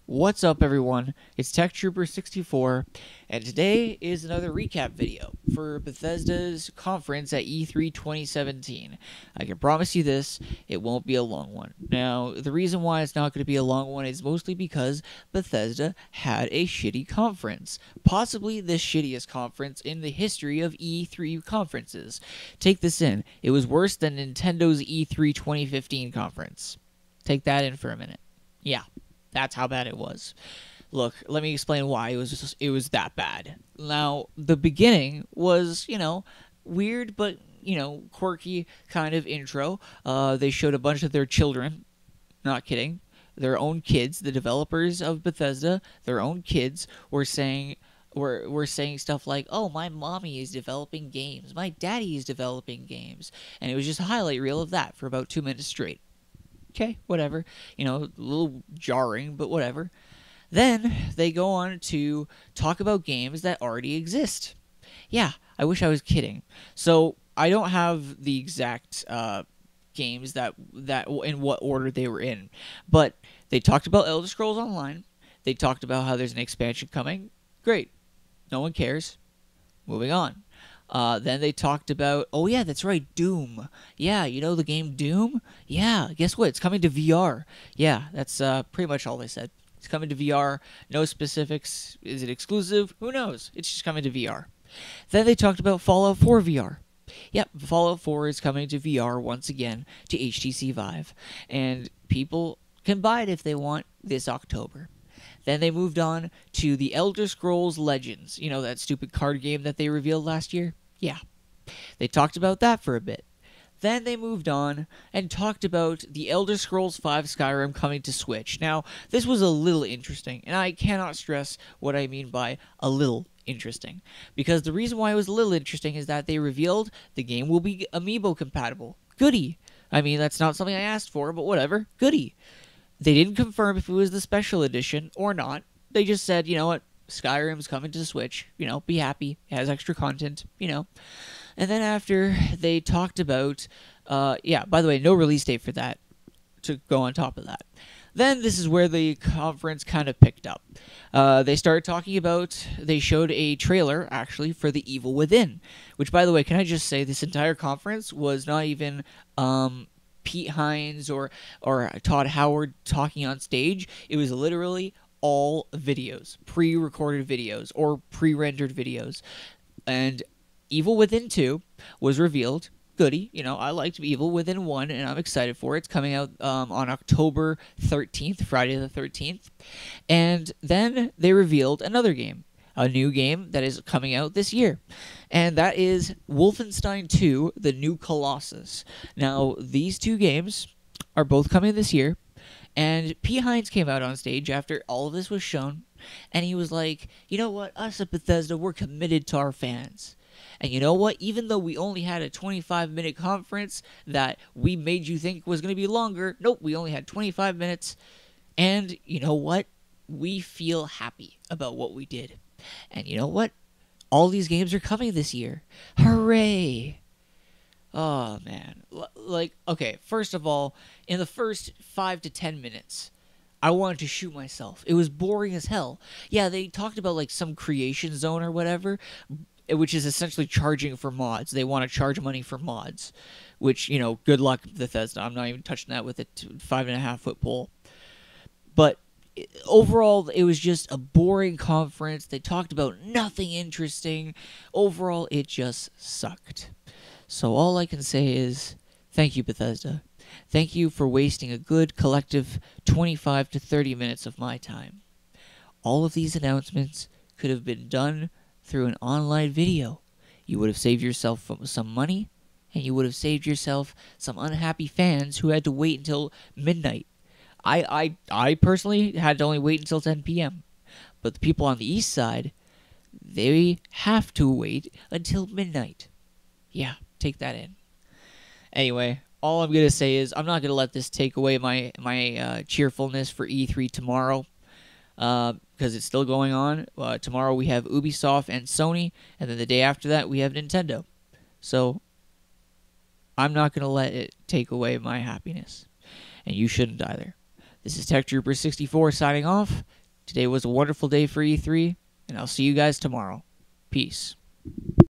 What's up, everyone? It's Tech Trooper 64, and today is another recap video for Bethesda's conference at E3 2017. I can promise you this, it won't be a long one. Now, the reason why it's not going to be a long one is mostly because Bethesda had a shitty conference. Possibly the shittiest conference in the history of E3 conferences. Take this in. It was worse than Nintendo's E3 2015 conference. Take that in for a minute. Yeah. That's how bad it was. Look, let me explain why it was that bad. Now, the beginning was, weird but, quirky kind of intro. They showed a bunch of their children. Not kidding. Their own kids, the developers of Bethesda, their own kids were saying stuff like, "Oh, my mommy is developing games. My daddy is developing games." And it was just a highlight reel of that for about 2 minutes straight. Okay, whatever. A little jarring, but whatever. Then they go on to talk about games that already exist. Yeah, I wish I was kidding. So I don't have the exact games that in what order they were in, but they talked about Elder Scrolls Online. They talked about how there's an expansion coming. Great. No one cares. Moving on. Then they talked about, oh yeah, that's right, Doom. Yeah, you know the game Doom? Yeah, guess what? It's coming to VR. Yeah, that's pretty much all they said. It's coming to VR. No specifics. Is it exclusive? Who knows? It's just coming to VR. Then they talked about Fallout 4 VR. Yep, Fallout 4 is coming to VR once again to HTC Vive. And people can buy it if they want this October. Then they moved on to the Elder Scrolls Legends. You know, that stupid card game that they revealed last year? Yeah. They talked about that for a bit. Then they moved on and talked about the Elder Scrolls V Skyrim coming to Switch. Now, this was a little interesting, and I cannot stress what I mean by a little interesting. Because the reason why it was a little interesting is that they revealed the game will be Amiibo compatible. Goody. I mean, that's not something I asked for, but whatever. Goody. They didn't confirm if it was the special edition or not. They just said, you know what, Skyrim's coming to the Switch. Be happy. It has extra content, And then after, they talked about, by the way, no release date for that, to go on top of that. Then this is where the conference kind of picked up. They started talking about, they showed a trailer, actually, for The Evil Within. Which, by the way, can I just say, this entire conference was not even Pete Hines or Todd Howard talking on stage. It was literally all videos, pre-recorded videos or pre-rendered videos. And Evil Within 2 was revealed. Goody. I liked Evil Within 1, and I'm excited for it. It's coming out on October 13th, Friday the 13th. And then they revealed another game. A new game that is coming out this year. And that is Wolfenstein 2, The New Colossus. Now, these two games are both coming this year. And P. Hines came out on stage after all of this was shown. And he was like, you know what? Us at Bethesda, we're committed to our fans. And you know what? Even though we only had a 25-minute conference that we made you think was going to be longer. Nope, we only had 25 minutes. And you know what? We feel happy about what we did. And you know what? All these games are coming this year. Hooray! Oh, man. Okay, first of all, in the first 5 to 10 minutes, I wanted to shoot myself. It was boring as hell. Yeah, they talked about, some creation zone or whatever, which is essentially charging for mods. They want to charge money for mods, which, good luck, Bethesda. I'm not even touching that with a 5.5-foot pole. But overall, it was just a boring conference. They talked about nothing interesting. Overall, it just sucked. So all I can say is, thank you, Bethesda. Thank you for wasting a good collective 25 to 30 minutes of my time. All of these announcements could have been done through an online video. You would have saved yourself some money, and you would have saved yourself some unhappy fans who had to wait until midnight. I personally had to only wait until 10 p.m. But the people on the east side, they have to wait until midnight. Yeah, take that in. Anyway, all I'm going to say is I'm not going to let this take away my cheerfulness for E3 tomorrow. Because it's still going on. Tomorrow we have Ubisoft and Sony. And then the day after that we have Nintendo. So I'm not going to let it take away my happiness. And you shouldn't either. This is Tech Trooper 64 signing off. Today was a wonderful day for E3, and I'll see you guys tomorrow. Peace.